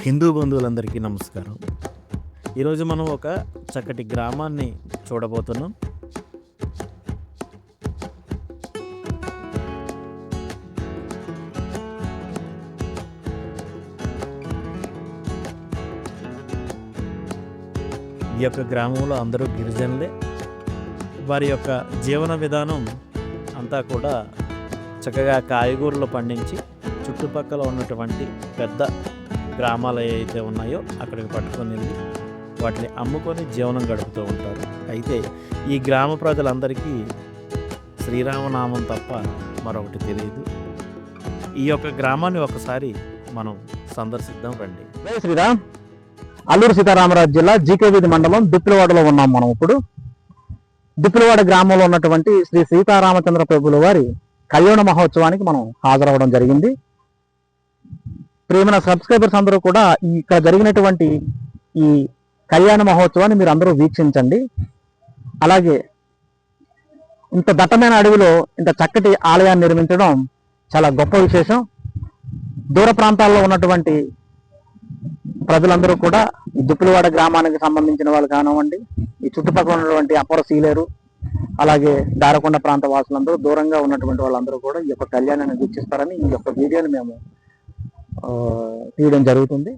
హిందూ బంధువులందరికీ నమస్కారం. ఈరోజు మనం ఒక చక్కటి గ్రామాన్ని చూడబోతున్నాం. ఈ యొక్క గ్రామంలో అందరూ గిరిజనులే. వారి యొక్క జీవన విధానం అంతా కూడా చక్కగా కాయగూరలు పండించి చుట్టుపక్కల ఉన్నటువంటి పెద్ద గ్రామాలు ఏవైతే ఉన్నాయో అక్కడికి పట్టుకొని వెళ్ళి వాటిని అమ్ముకొని జీవనం గడుపుతూ ఉంటారు. అయితే ఈ గ్రామ ప్రజలందరికీ శ్రీరామనామం తప్ప మరొకటి తెలియదు. ఈ యొక్క గ్రామాన్ని ఒకసారి మనం సందర్శిద్దాం రండి. జై శ్రీరామ్. అల్లూరు సీతారామరాజు జిల్లా జీకే వీధి మండలం దుప్పిలవాడలో ఉన్నాం మనం. ఇప్పుడు దుప్పిలవాడ గ్రామంలో ఉన్నటువంటి శ్రీ సీతారామచంద్ర ప్రభుల వారి కళ్యాణ మహోత్సవానికి మనం హాజరవడం జరిగింది. ప్రియమైన సబ్స్క్రైబర్స్ అందరూ కూడా ఇక్కడ జరిగినటువంటి ఈ కళ్యాణ మహోత్సవాన్ని మీరు అందరూ వీక్షించండి. అలాగే ఇంత దట్టమైన అడవిలో ఇంత చక్కటి ఆలయాన్ని నిర్మించడం చాలా గొప్ప విశేషం. దూర ప్రాంతాల్లో ఉన్నటువంటి ప్రజలందరూ కూడా ఈ దుప్పిలవాడ గ్రామానికి సంబంధించిన వాళ్ళు కానివ్వండి, ఈ చుట్టుపక్కల ఉన్నటువంటి అపర సీలేరు, అలాగే దారకొండ ప్రాంత వాసులందరూ, దూరంగా ఉన్నటువంటి వాళ్ళందరూ కూడా ఈ యొక్క కళ్యాణాన్ని వీక్షిస్తారని ఈ యొక్క వీడియోని మేము తీయడం జరుగుతుంది.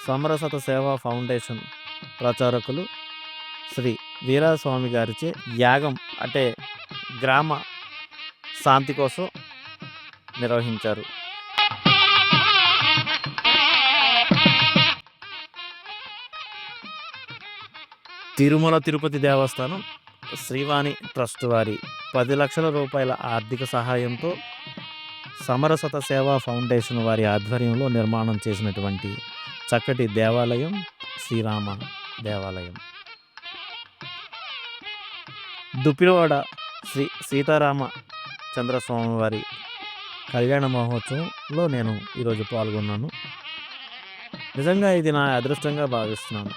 సమరసత సేవా ఫౌండేషన్ ప్రచారకులు శ్రీ వీరాస్వామి గారిచే యాగం అంటే గ్రామ శాంతి కోసం నిర్వహించారు. తిరుమల తిరుపతి దేవస్థానం శ్రీవాణి ట్రస్ట్ వారి 10 లక్షల రూపాయల ఆర్థిక సహాయంతో సమరసత సేవా ఫౌండేషన్ వారి ఆధ్వర్యంలో నిర్మాణం చేసినటువంటి చక్కటి దేవాలయం శ్రీరామ దేవాలయం. దుప్పిలవాడ శ్రీ సీతారామ చంద్రస్వామి వారి కళ్యాణ మహోత్సవంలో నేను ఈరోజు పాల్గొన్నాను. నిజంగా ఇది నా అదృష్టంగా భావిస్తున్నాను.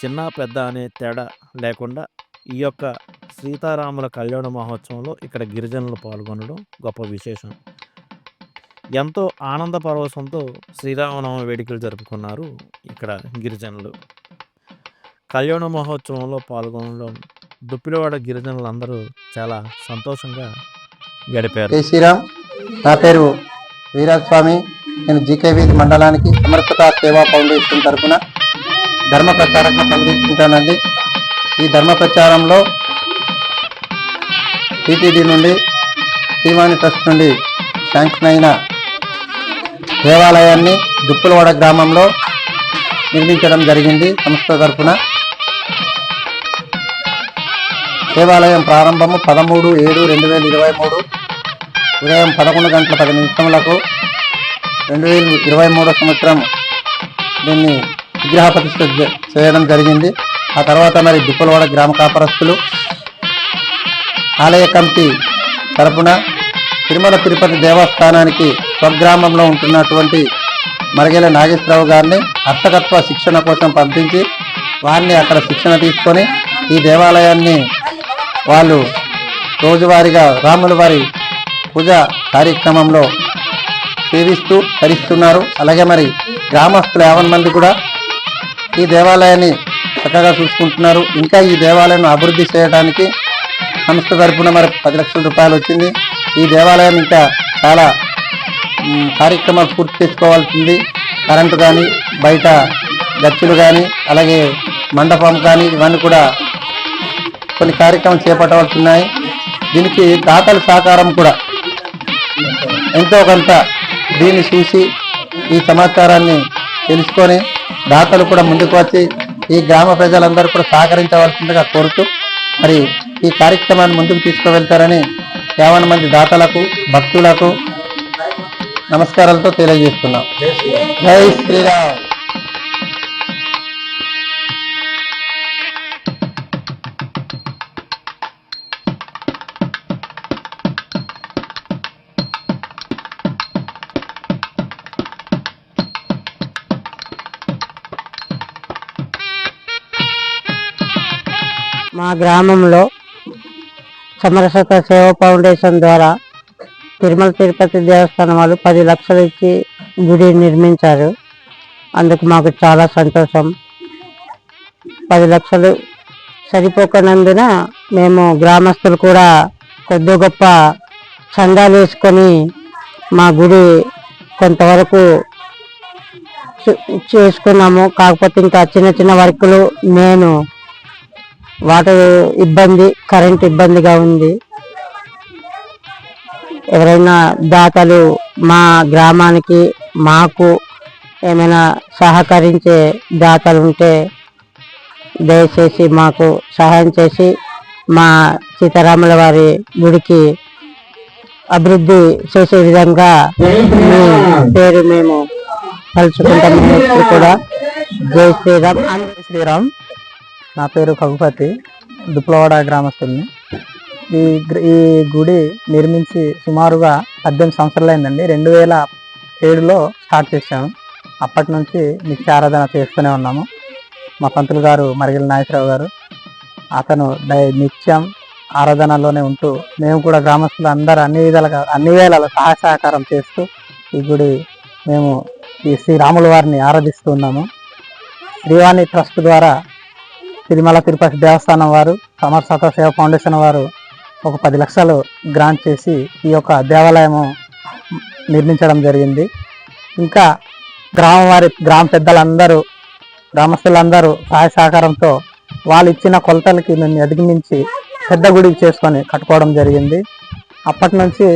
చిన్న పెద్ద అనే తేడా లేకుండా ఈ యొక్క సీతారాముల కళ్యాణ మహోత్సవంలో ఇక్కడ గిరిజనులు పాల్గొనడం గొప్ప విశేషం. ఎంతో ఆనంద పరవశంతో శ్రీరామనవమి వేడుకలు జరుపుకున్నారు ఇక్కడ గిరిజనులు. కళ్యాణ మహోత్సవంలో పాల్గొనడం దుప్పిలవాడ గిరిజనులందరూ చాలా సంతోషంగా గడిపారు. జై శ్రీరామ్. నా పేరు వీరాస్వామి. నేను జీకే వీధి మండలానికి సమర్పత సేవా ఫౌండేషన్ తరఫున ధర్మ ప్రచారంగా పనిచేస్తుంటానండి. ఈ ధర్మ ప్రచారంలో టీటీడీ నుండి, శ్రీవాణి ట్రస్ట్ నుండి శాంక్షన్ అయిన దేవాలయాన్ని దుప్పిలవాడ గ్రామంలో నిర్మించడం జరిగింది సంస్థ తరఫున. దేవాలయం ప్రారంభము 13/7/2023 ఉదయం 11:10 2023 సంవత్సరం దీన్ని విగ్రహ ప్రతిష్ఠ చేయడం జరిగింది. ఆ తర్వాత మరి దుప్పిలవాడ గ్రామ కాపరస్తులు, ఆలయ కమిటీ తరపున తిరుమల తిరుపతి దేవస్థానానికి స్వగ్రామంలో ఉంటున్నటువంటి మరగేల నాగేశ్వరరావు గారిని అర్చకత్వ శిక్షణ కోసం పంపించి వారిని అక్కడ శిక్షణ తీసుకొని ఈ దేవాలయాన్ని వాళ్ళు రోజువారీగా రాముల వారి పూజ కార్యక్రమంలో సేవిస్తూ తరిస్తున్నారు. అలాగే మరి గ్రామస్తులు 50 మంది కూడా ఈ దేవాలయాన్ని చక్కగా చూసుకుంటున్నారు. ఇంకా ఈ దేవాలయాన్ని అభివృద్ధి చేయడానికి సంస్థ తరఫున మరి 10 లక్షల రూపాయలు వచ్చింది. ఈ దేవాలయం ఇంకా చాలా కార్యక్రమాలు పూర్తి చేసుకోవాల్సింది. కరెంటు కానీ, బయట గచ్చులు కానీ, అలాగే మండపం కానీ, ఇవన్నీ కూడా కొన్ని కార్యక్రమాలు చేపట్టవలసి ఉన్నాయి. దీనికి దాతల సహకారం కూడా ఎంతో కొంత దీన్ని చూసి ఈ సమాచారాన్ని తెలుసుకొని దాతలు కూడా ముందుకు వచ్చి ఈ గ్రామ ప్రజలందరూ కూడా సహకరించవలసిందిగా కోరుతూ మరి ఈ కార్యక్రమాన్ని ముందుకు తీసుకువెళ్తారని 50 మంది దాతలకు భక్తులకు నమస్కారాలతో తెలియజేస్తున్నాం. జై శ్రీరామ్. మా గ్రామంలో సమరసత సేవ ఫౌండేషన్ ద్వారా తిరుమల తిరుపతి దేవస్థానం వాళ్ళు 10 లక్షలు ఇచ్చి గుడి నిర్మించారు. అందుకు మాకు చాలా సంతోషం. 10 లక్షలు సరిపోకనందున మేము గ్రామస్తులు కూడా కొద్ది గొప్ప చందాలు వేసుకొని మా గుడి కొంతవరకు చేసుకున్నాము. కాకపోతే ఇంకా చిన్న చిన్న వర్కులు, నేను వాటర్ ఇబ్బంది, కరెంట్ ఇబ్బందిగా ఉంది. ఎవరైనా దాతలు మా గ్రామానికి మాకు ఏమైనా సహకరించే దాతలు ఉంటే దయచేసి మాకు సహాయం చేసి మా సీతారాముల వారి గుడికి అభివృద్ధి చేసే విధంగా మీ పేరు మేము తలుచుకుంటాము. ఇప్పుడు కూడా జై శ్రీరామ్. శ్రీరామ్. నా పేరు కగుపతి, దుప్లవాడ గ్రామస్తుల్ని. ఈ గుడి నిర్మించి సుమారుగా 18 సంవత్సరాలు అయిందండి. 2007లో స్టార్ట్ చేశాము. అప్పటి నుంచి నిత్య ఆరాధన చేస్తూనే ఉన్నాము. మా పంతులు గారు మరిగెల నాగేశ్వరరావు గారు, అతను నిత్యం ఆరాధనలోనే ఉంటూ మేము కూడా గ్రామస్తులు అందరూ అన్ని వేళల సహాయ సహకారం చేస్తూ ఈ గుడి మేము ఈ శ్రీరాముల వారిని ఆరాధిస్తూ ఉన్నాము. శ్రీవాణి ట్రస్ట్ ద్వారా తిరుమల తిరుపతి దేవస్థానం వారు, సమరసత సేవ ఫౌండేషన్ వారు ఒక 10 లక్షలు గ్రాంట్ చేసి ఈ యొక్క దేవాలయము నిర్మించడం జరిగింది. ఇంకా గ్రామ పెద్దలందరూ, గ్రామస్తులందరూ సహాయ సహకారంతో వాళ్ళు ఇచ్చిన కొలతలకి మేము అధిగమించి పెద్ద గుడి చేసుకొని కట్టుకోవడం జరిగింది. అప్పటి నుంచి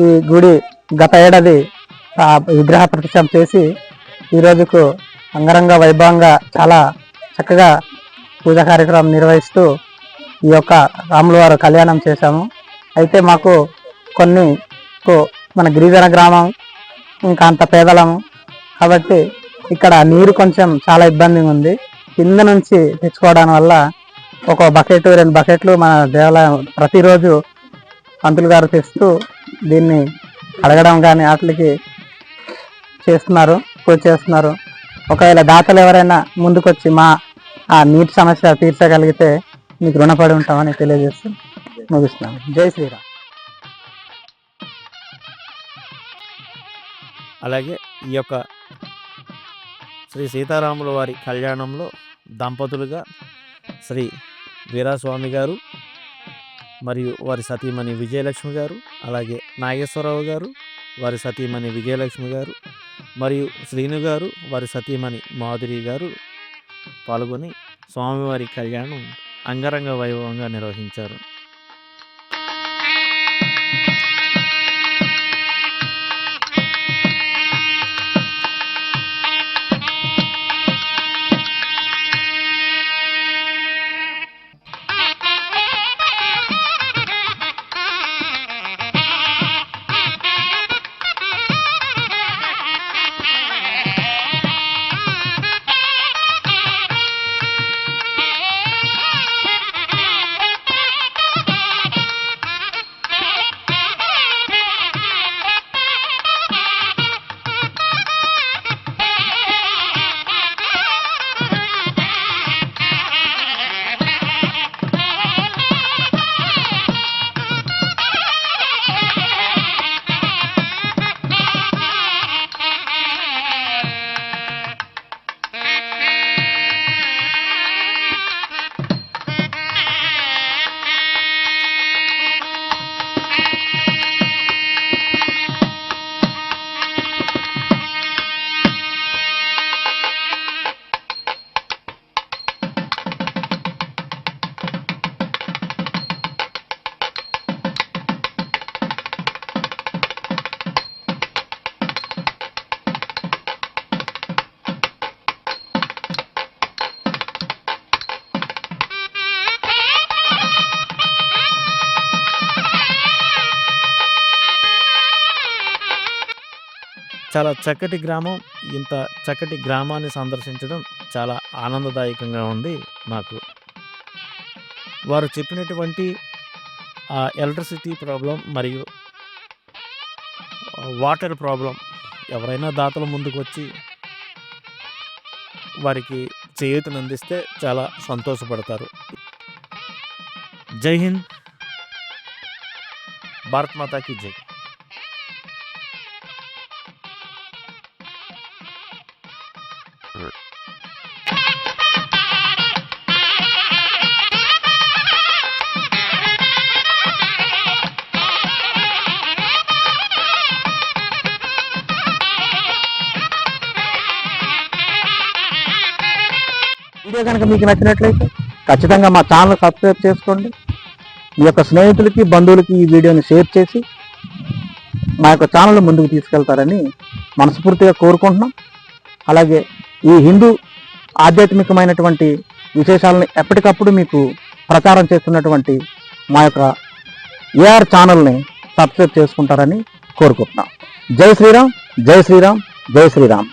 ఈ గుడి గత ఏడాది విగ్రహ ప్రతిష్ఠ చేసి ఈ రోజుకు అంగరంగ వైభవంగా చాలా చక్కగా పూజా కార్యక్రమం నిర్వహిస్తూ ఈ యొక్క రాముల వారు కళ్యాణం చేశాము. అయితే మాకు మన గిరిజన గ్రామం, ఇంకా అంత పేదలము కాబట్టి ఇక్కడ నీరు కొంచెం చాలా ఇబ్బందిగా ఉంది. కింద నుంచి తెచ్చుకోవడం వల్ల ఒక బకెట్ 2 బకెట్లు మన దేవాలయం ప్రతిరోజు పంతులు గారు తెస్తూ దీన్ని అడగడం కానీ వాటికి చేస్తున్నారు, పూజ చేస్తున్నారు. ఒకవేళ దాతలు ఎవరైనా ముందుకొచ్చి మా ఆ నీటి సమస్య తీర్చగలిగితే మీకు రుణపడి ఉంటామని తెలియజేస్తూ ముగిస్తున్నాను. జై శ్రీరామ్. అలాగే ఈ యొక్క శ్రీ సీతారాముల వారి కళ్యాణంలో దంపతులుగా శ్రీ వీరాస్వామి గారు మరియు వారి సతీమణి విజయలక్ష్మి గారు, అలాగే నాగేశ్వరరావు గారు వారి సతీమణి విజయలక్ష్మి గారు, మరియు శ్రీను గారు వారి సతీమణి మాధురి గారు పాల్గొని స్వామివారి కళ్యాణం అంగరంగ వైభవంగా నిర్వహించారు. చాలా చక్కటి గ్రామం. ఇంత చక్కటి గ్రామాన్ని సందర్శించడం చాలా ఆనందదాయకంగా ఉంది నాకు. వారు చెప్పినటువంటి ఎలక్ట్రిసిటీ ప్రాబ్లం మరియు వాటర్ ప్రాబ్లం ఎవరైనా దాతలు ముందుకొచ్చి వారికి చేయూతనందిస్తే చాలా సంతోషపడతారు. జై హింద్. భారత్ మాతాకి జై. వీడియో కనుక మీకు నచ్చినట్లయితే ఖచ్చితంగా మా ఛానల్ సబ్స్క్రైబ్ చేసుకోండి. మీ యొక్క స్నేహితులకి బంధువులకి ఈ వీడియోని షేర్ చేసి మా యొక్క ఛానల్ ముందుకు తీసుకెళ్తారని మనస్ఫూర్తిగా కోరుకుంటున్నాం. అలాగే ఈ హిందూ ఆధ్యాత్మికమైనటువంటి విశేషాలను ఎప్పటికప్పుడు మీకు ప్రచారం చేస్తున్నటువంటి మా యొక్క ఏఆర్ ఛానల్ని సబ్స్క్రైబ్ చేసుకుంటారని కోరుకుంటున్నాం. జై శ్రీరామ్, జై శ్రీరామ్, జై శ్రీరామ్.